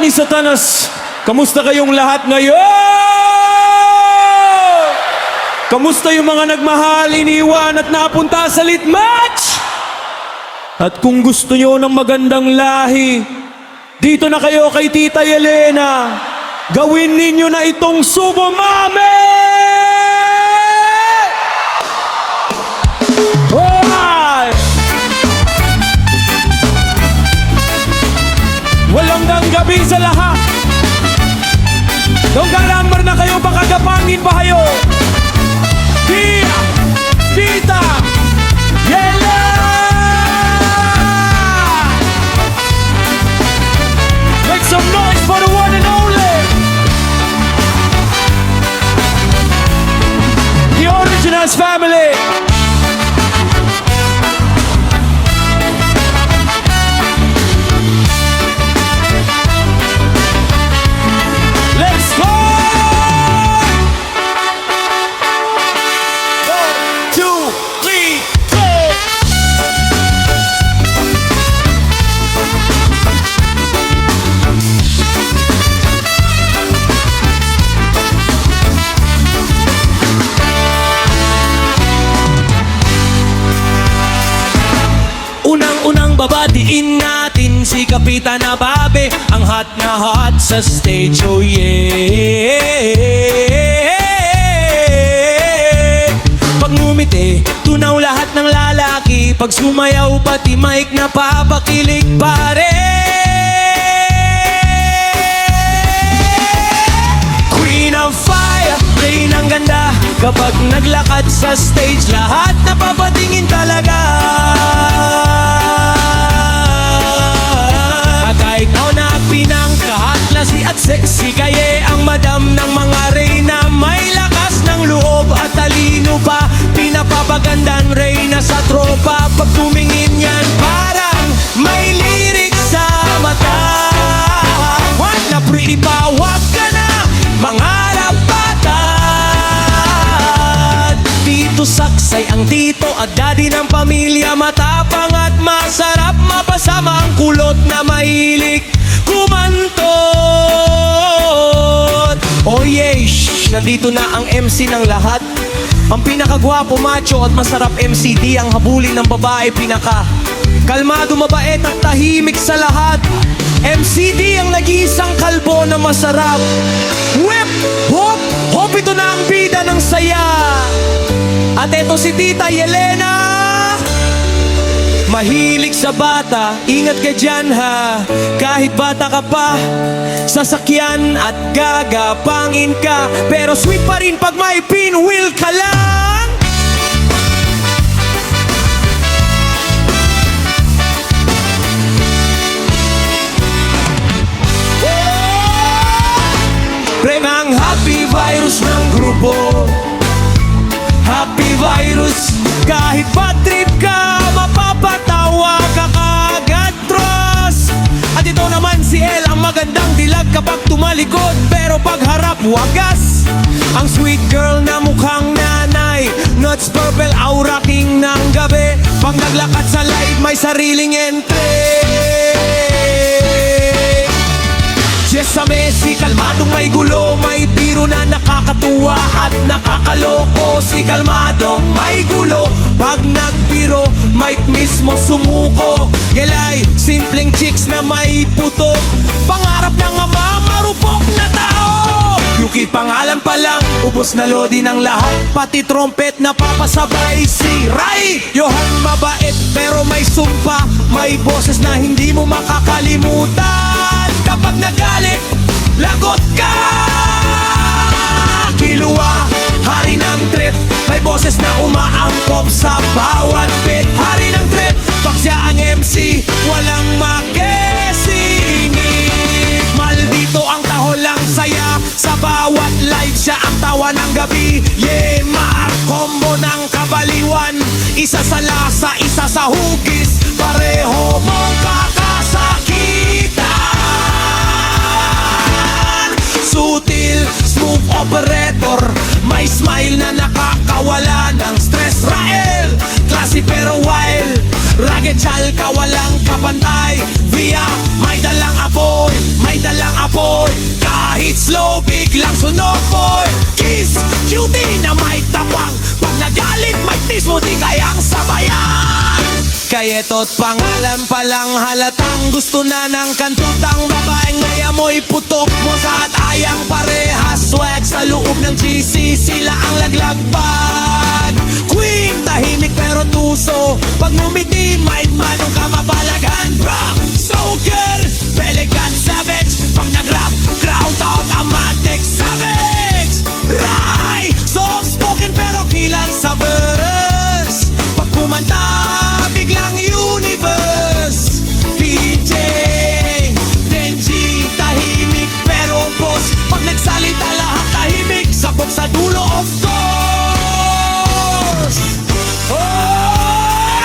ni Satanas, kamusta kayong lahat ngayon? Kamusta yung mga nagmahal, iniwan at napunta sa lit match? At kung gusto nyo ng magandang lahi, dito na kayo kay Tita Yelena. Gawin ninyo na itong Subo Mame! Hoy! Walang gabi sa lahat. Dong galamar na kayo, baka gapangin pa kayo. Tita Yelena! Make some noise for the one and only. The Originals family. Let's go! 1, 2, 3, go! Unang-unang babatiin natin si Kapitan Ababe, ang hot na hot sa stage, oh yeah. Pag ngumiti, tunaw lahat ng lalaki. Pag sumayaw, pati mic na papakilig pare. Queen of Fire, rain ang ganda. Kapag naglakad sa stage, lahat napapatingin talaga. At kahit na pinangkahaklas at sexy, kaya ang madam ng mga reyna. May lakas ng loob at talino pa. Pinapapagandan reyna sa tropa. Pag tumingin yan, parang may lyrics sa mata. Wag na pretty pa, wag ka na mangarap patad. Tito Saksay ang tito at daddy ng pamilya. Matapang at masarap, mapasama ang kulot na mahilig kumantot. Oh yeah, nandito na ang MC ng lahat. Ang pinakagwapo, macho at masarap MCD. Ang habulin ng babae, pinaka kalmado, mabait at tahimik sa lahat. MCD ang nag-iisang kalbo na masarap. Whip, hop, hop, ito na ang bida ng saya. At eto si Tita Yelena. Mahilig sa bata, ingat ka dyan ha. Kahit bata ka pa, sasakyan at gagapangin ka. Pero sweet pa rin pag may pinwheel ka lang. Premang happy virus ng grupo. Happy virus, kahit bad trip ka, mapapatawa ka kagad, trust. At ito naman si El, ang magandang dilag kapag tumalikod, pero pag harap, wagas. Ang sweet girl na mukhang nanay, nuts purple, aura king ng gabi. Pag naglakad sa live, may sariling entry. Jessa Messi, kalmadong may gulo, may biro na nakakatuwa at nakakaloko. Si kalmadong may gulo, pag nagbiro, mic mismo sumuko. Gelay, simpleng chicks na may putok, pangarap ng ama, marupok na tao. Yuki pangalan pa lang, ubos na lodi ng lahat. Pati trompet na papasabay si Rai. Johan mabait pero may sumpa, may boses na hindi mo makakalimutan. Kapag nagalit, lagot ka. Kilua, hari ng trip, may boses na umaangkop sa bawat bit. Hari ng trip, pag siya ang MC, walang makesingit. Maldito ang tahol lang saya, sa bawat live siya ang tawa ng gabi. Yeah, combo ng kabaliwan, isa sa lasa, isa sa hugis. Pareho mong kakasakitan. Sutil, smooth operator, may smile na nakakawala ng stress. Rael, classy pero wild, rugged chal ka walang kapantay. Via, may dalang apoy, may dalang no for kiss. Cutie na may tapang, pag nagalit may tis mo di kayang sabayan. Kaya ito't pangalan palang halatang gusto na ng kantutang babaeng may amoy putok mo sa at ayang parehas. Swag sa loob ng GC, sila ang laglagbag. Queen, tahimik pero tuso, pag ngumiti may manong ka mapalagan. Rock, so girl, elegant savage, pag nag-rap, crowd automatic savage. Rai, soft spoken pero kilan sa verse, pag kumanta biglang universe. PJ, Denji, tahimik pero boss, pag nagsalita lahat tahimik, sabog sa dulo of course. Oh!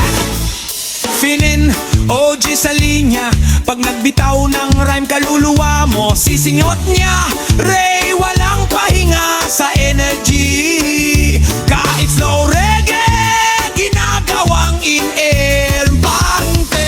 Finin, OG sa linya, pag nagbitaw ng rhyme kaluluwa mo, sisingot niya. Ray, walang pahinga sa energy, kahit slow reggae, ginagawang in-air bante.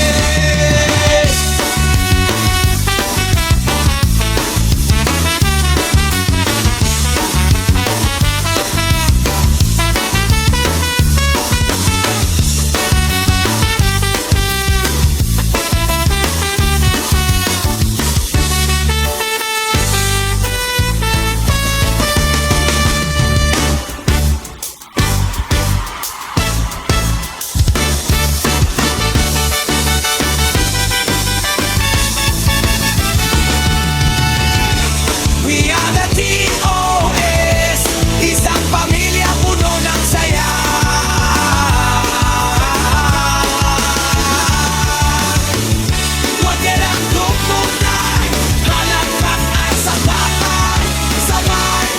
We are the TOS, isang pamilya puno ng saya. Huwag nilang tugtugan, halakpak at sabakan. Sabay,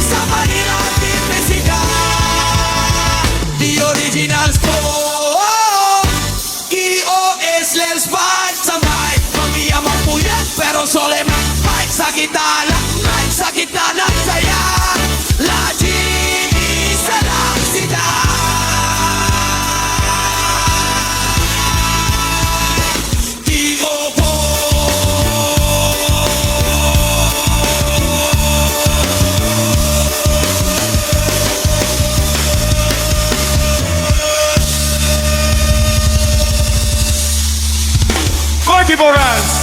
sabay natin mesigan. The original score, EOS, let's fight. Sabay, pamilya magpuyat pero solemn. Sa gitna ng saya, laging isa lang sila. T.O.O. Corky Borans.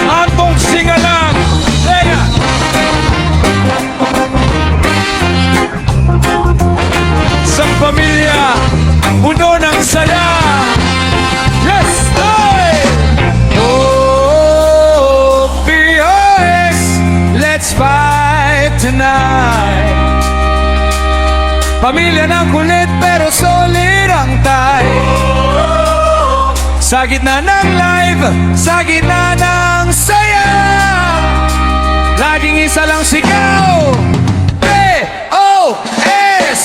Atong singalang Leia. Sa pamilya puno ng saya. Yes, hey! Oh, POS, let's fight tonight. Pamilya ng kulit pero solid ang tay. Sa gitna ng live, sa gitna ng saya, laging isa lang sigaw. POS,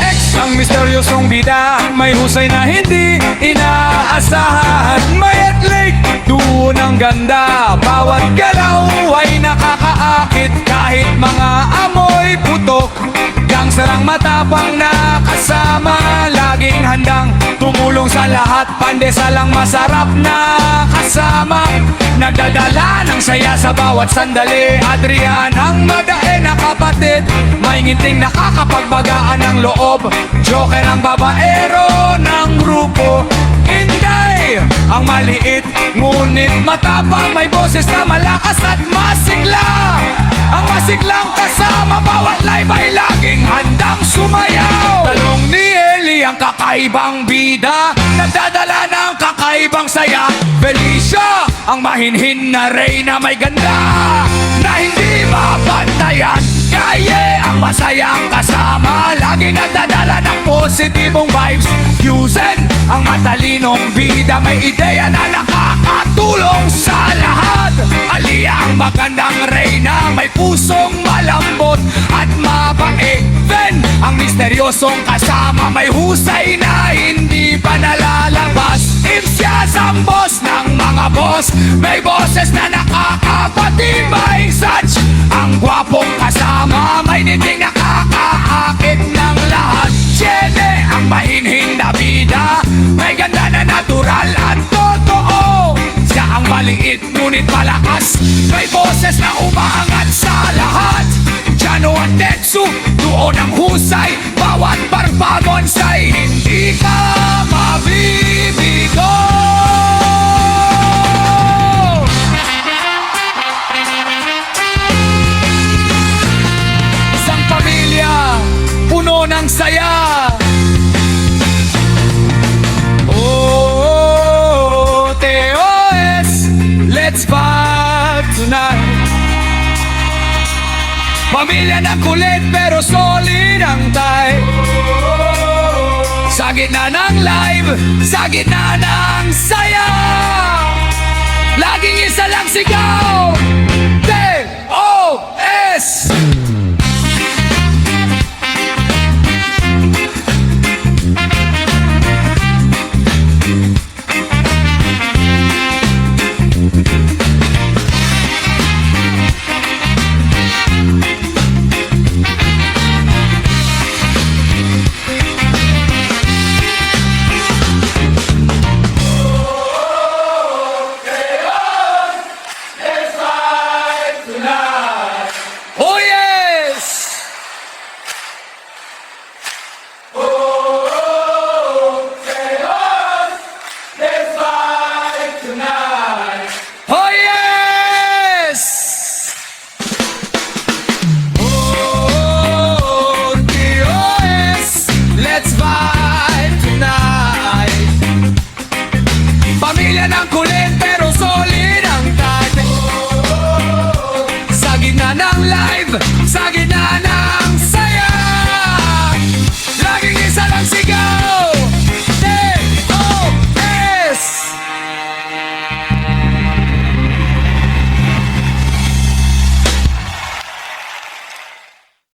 X ang misteryosong bida, may husay na hindi inaasahan. May athletic, doon ang ganda, bawat galaw ay nakakaakit. Kahit mga amoy putok, gangster ang matapang na kasama, laging handang tumulong sa lahat, pandesalang masarap na kasama. Nagdadala ng saya sa bawat sandali, Adrian ang madae na kapatid, may ngiting nakakapagbagaan ng loob, Joker ang babaero ng grupo. Inday ang maliit, ngunit matapang, may boses na malakas at masigla. Ang masiglang kasama, bawat live ay laging handang sumayaw. Talong ni Eli ang kakaibang bida, nagdadala ng kakaibang saya. Felicia ang mahinhin na reyna, may ganda na hindi mabantayan. Kaye ang masayang kasama, lagi nagdadala ng positibong vibes. Yusen ang matalinong bida, may ideya na nakakatulong sa lahat. Alia ang magandang reyna, may pusong malambot at mabait. Ben ang misteryosong kasama, may husay na hindi pa nalalabas. Imsyas ang boss ng mga boss, may boses na nakakapatibay. Such ang gwapong kasama, may niting nakakaakit ng lahat. boses na umaangat sa lahat. Jano at Tetsu, doon ang husay. Bawat performance ay hindi ka mabibigo. Isang pamilya, puno ng saya. Oh, TOS, let's vibe tonight. Pamilya na kulit pero solid ang tie. Sa gitna ng live, sa gitna ng saya, laging isa lang sigaw, TOS. Oh yes! Oh yes! Oh, TOS, let's vibe tonight. Pamilya ng kulit pero solid ang tag. Sa gitna ng live, sa gitna